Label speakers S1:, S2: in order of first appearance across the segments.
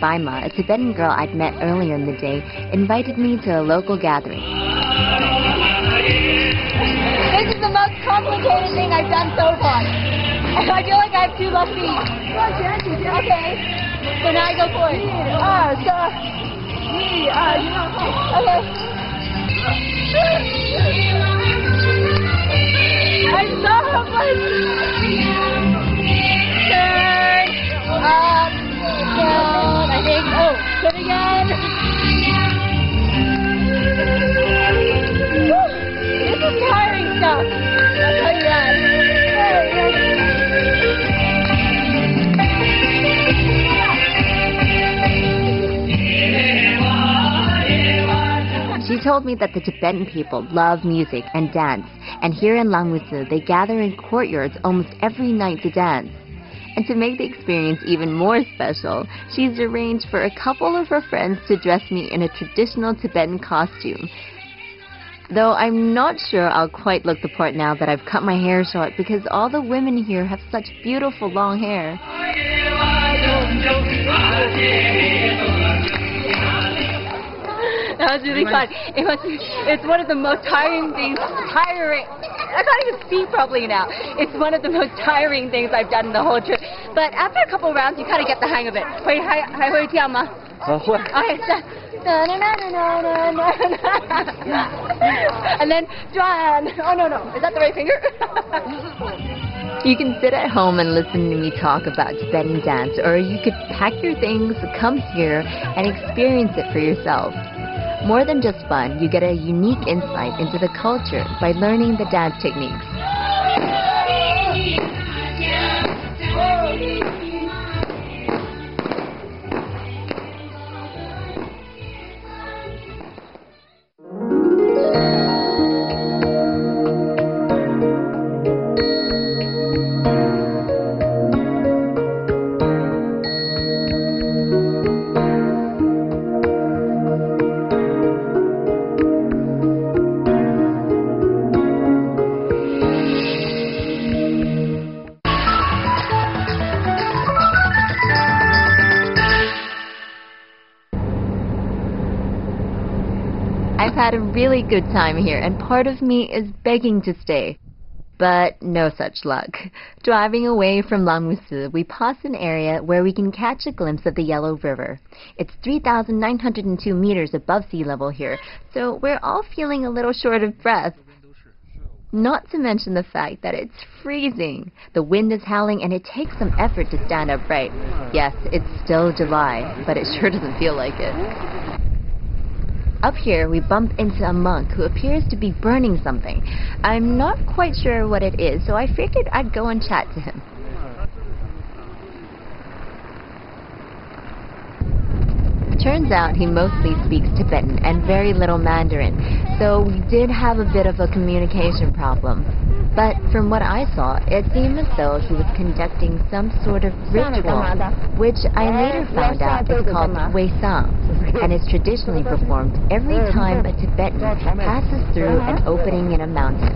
S1: Baima, a Tibetan girl I'd met earlier in the day, invited me to a local gathering. This is the most complicated thing I've done so far. I feel like I have two left feet. Okay. So now I go forward. Okay. I'm so hopeless. Turn. Up. Down. I think. Oh, turn again. Woo. This is tiring stuff. I'll tell you that. She told me that the Tibetan people love music and dance, and here in Langmusu they gather in courtyards almost every night to dance. And to make the experience even more special, she's arranged for a couple of her friends to dress me in a traditional Tibetan costume. Though I'm not sure I'll quite look the part now that I've cut my hair short, because all the women here have such beautiful long hair. That was really fun. It's one of the most tiring things. I can't even speak properly now. It's one of the most tiring things I've done in the whole trip. But after a couple of rounds, you kind of get the hang of it. Okay, and then John. Oh no, is that the right finger? You can sit at home and listen to me talk about Tibetan dance, or you could pack your things, come here, and experience it for yourself. More than just fun, you get a unique insight into the culture by learning the dance techniques. I've had a really good time here, and part of me is begging to stay. But no such luck. Driving away from Langmusu, we pass an area where we can catch a glimpse of the Yellow River. It's 3,902 meters above sea level here, so we're all feeling a little short of breath. Not to mention the fact that it's freezing. The wind is howling and it takes some effort to stand upright. Yes, it's still July, but it sure doesn't feel like it. Up here, we bump into a monk who appears to be burning something. I'm not quite sure what it is, so I figured I'd go and chat to him. Turns out he mostly speaks Tibetan and very little Mandarin, so we did have a bit of a communication problem. But from what I saw, it seemed as though he was conducting some sort of ritual, which I later found out is called Weisang, and is traditionally performed every time a Tibetan passes through an opening in a mountain.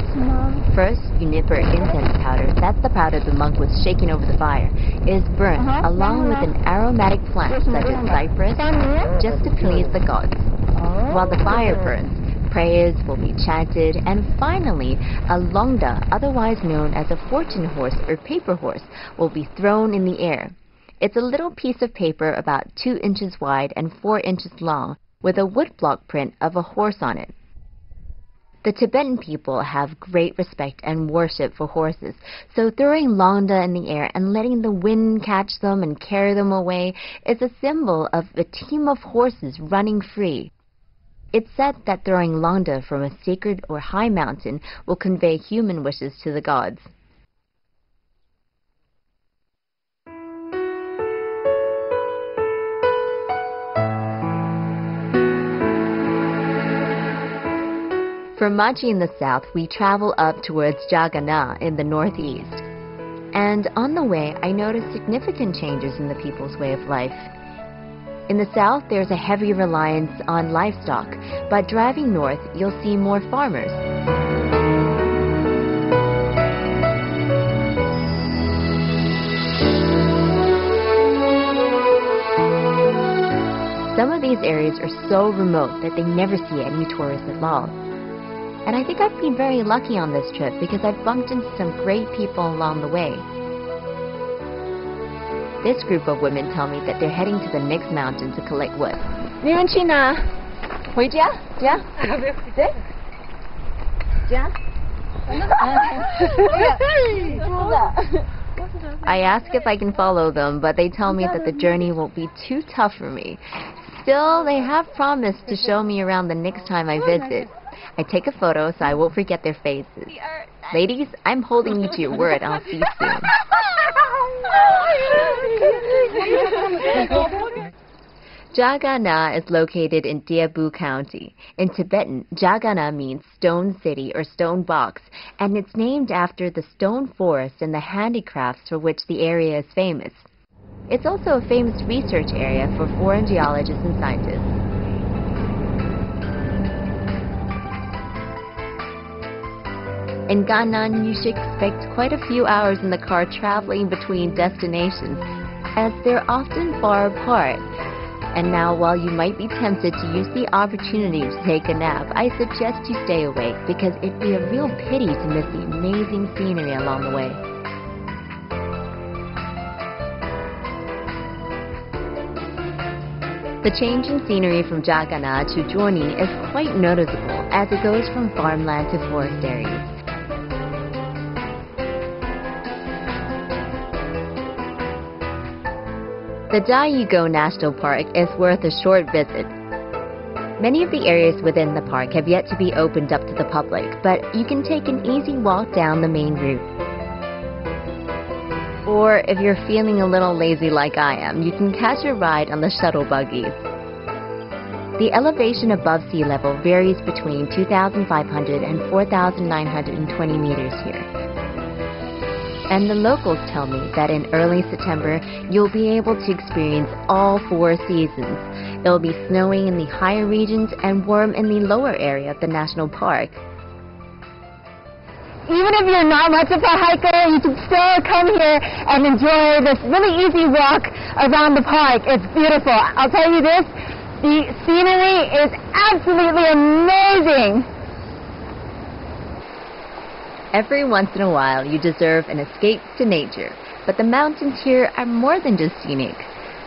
S1: First, juniper incense powder, that's the powder the monk was shaking over the fire, is burnt along with an aromatic plant such as cypress, just to please the gods. While the fire burns, prayers will be chanted, and finally, a longda, otherwise known as a fortune horse or paper horse, will be thrown in the air. It's a little piece of paper about 2 inches wide and 4 inches long, with a woodblock print of a horse on it. The Tibetan people have great respect and worship for horses, so throwing longda in the air and letting the wind catch them and carry them away is a symbol of a team of horses running free. It's said that throwing longda from a sacred or high mountain will convey human wishes to the gods. From Machi in the south, we travel up towards Jagannath in the northeast. And on the way, I noticed significant changes in the people's way of life. In the south, there's a heavy reliance on livestock, but driving north, you'll see more farmers. Some of these areas are so remote that they never see any tourists at all. And I think I've been very lucky on this trip because I've bumped into some great people along the way. This group of women tell me that they're heading to the next mountain to collect wood. 你们去哪？回家？家？对？家？ I ask if I can follow them, but they tell me that the journey won't be too tough for me. Still, they have promised to show me around the next time I visit. I take a photo so I won't forget their faces. Ladies, I'm holding you to your word. I'll see you soon. Jaganna is located in Diabu County. In Tibetan, Jaganna means stone city or stone box, and it's named after the stone forest and the handicrafts for which the area is famous. It's also a famous research area for foreign geologists and scientists. In Gannan, you should expect quite a few hours in the car traveling between destinations, as they're often far apart. And now, while you might be tempted to use the opportunity to take a nap, I suggest you stay awake because it'd be a real pity to miss the amazing scenery along the way. The change in scenery from Jaganna to Zhuoni is quite noticeable as it goes from farmland to forest areas. The Daiguo National Park is worth a short visit. Many of the areas within the park have yet to be opened up to the public, but you can take an easy walk down the main route. Or if you're feeling a little lazy like I am, you can catch a ride on the shuttle buggies. The elevation above sea level varies between 2,500 and 4,920 meters here. And the locals tell me that in early September, you'll be able to experience all 4 seasons. It'll be snowing in the higher regions and warm in the lower area of the national park.
S2: Even if you're not much of a hiker, you can still come here and enjoy this really easy walk around the park. It's beautiful. I'll tell you this, the scenery is absolutely amazing.
S1: Every once in a while, you deserve an escape to nature. But the mountains here are more than just scenic.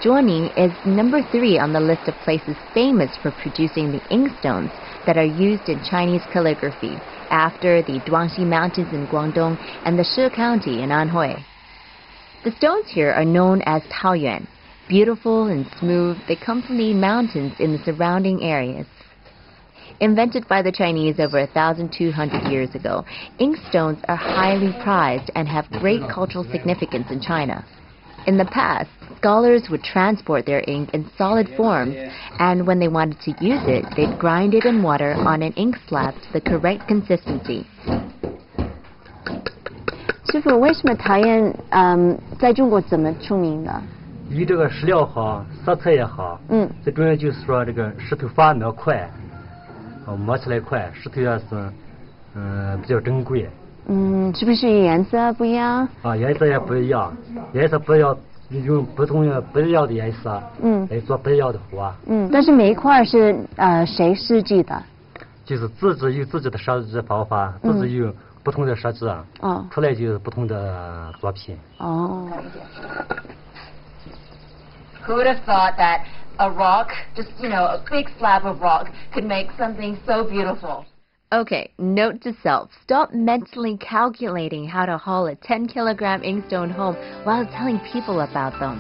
S1: Zhuoni is number 3 on the list of places famous for producing the inkstones that are used in Chinese calligraphy, after the Duangxi Mountains in Guangdong and the Shi County in Anhui. The stones here are known as taoyuan. Beautiful and smooth, they come from the mountains in the surrounding areas. Invented by the Chinese over 1,200 years ago, inkstones are highly prized and have great cultural significance in China. In the past, scholars would transport their ink in solid forms, and when they wanted to use it, they'd grind it in water on an ink slab to the correct consistency.
S2: 师傅，为什么陶砚在中国这么出名呢？
S3: 以这个石料好，色彩也好，最重要就是说这个石头发磨快，磨起来快，石头也是比较珍贵。
S2: 是不是颜色不一样？
S3: 啊，颜色也不一样，颜色不要用不一样的颜色，来做不一样的花。
S2: 但是每一块是谁设计的？
S3: 就是自己有自己的设计方法，自己有不同的设计，出来就是不同的作品。
S2: 哦。
S1: Who would have thought that a rock, just, a big slab of rock, could make something so beautiful? Okay, note to self, stop mentally calculating how to haul a 10-kilogram inkstone home while telling people about them.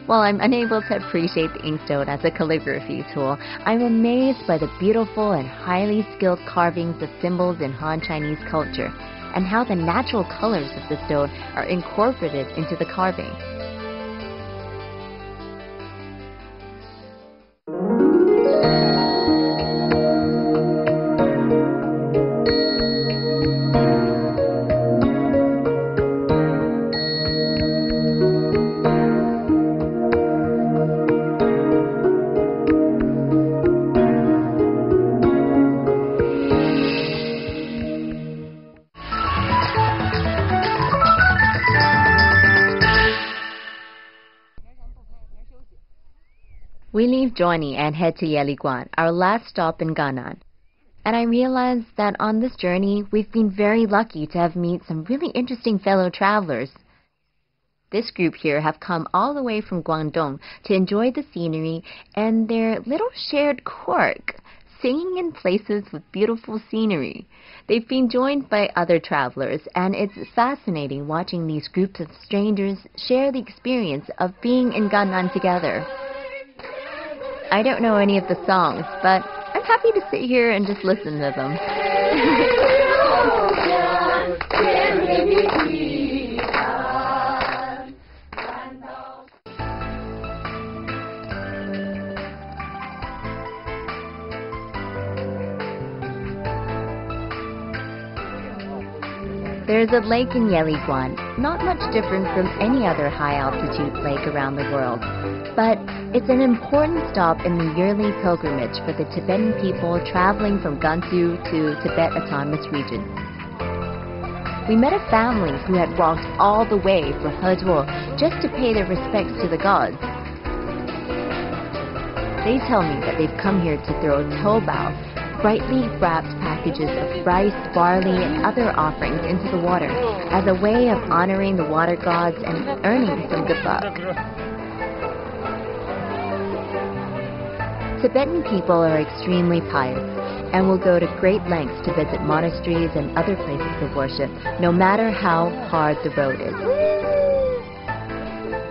S1: While I'm unable to appreciate the inkstone as a calligraphy tool, I'm amazed by the beautiful and highly skilled carvings of symbols in Han Chinese culture, and how the natural colors of the stone are incorporated into the carving. We leave Johnny and head to Yeliguan, our last stop in Gannan. And I realized that on this journey, we've been very lucky to have met some really interesting fellow travelers. This group here have come all the way from Guangdong to enjoy the scenery and their little shared quirk, singing in places with beautiful scenery. They've been joined by other travelers, and it's fascinating watching these groups of strangers share the experience of being in Gannan together. I don't know any of the songs, but I'm happy to sit here and just listen to them. There's a lake in Yeliguan, not much different from any other high-altitude lake around the world, but it's an important stop in the yearly pilgrimage for the Tibetan people traveling from Gansu to Tibet Autonomous Region. We met a family who had walked all the way from Hezuo just to pay their respects to the gods. They tell me that they've come here to throw toubao, brightly wrapped packages of rice, barley, and other offerings into the water as a way of honoring the water gods and earning some good luck. Tibetan people are extremely pious and will go to great lengths to visit monasteries and other places of worship, no matter how hard the road is.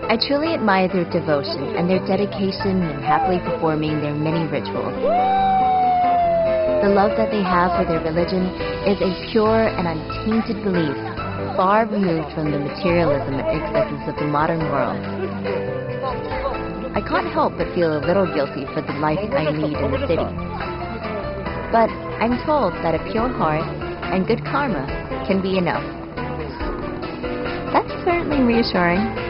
S1: I truly admire their devotion and their dedication in happily performing their many rituals. The love that they have for their religion is a pure and untainted belief, far removed from the materialism and excesses of the modern world. I can't help but feel a little guilty for the life I lead in the city. But I'm told that a pure heart and good karma can be enough. That's certainly reassuring.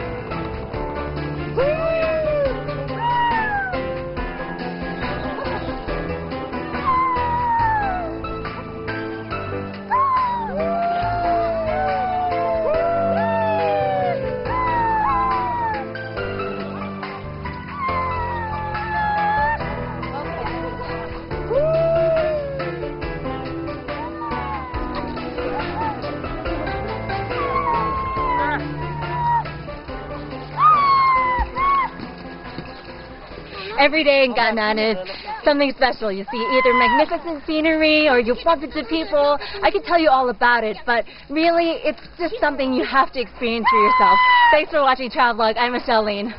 S2: Every day in Gannan is something special. You see either magnificent scenery or you bump into people. I could tell you all about it, but really it's just something you have to experience for yourself. Thanks for watching Travelogue. I'm Michelle Lane.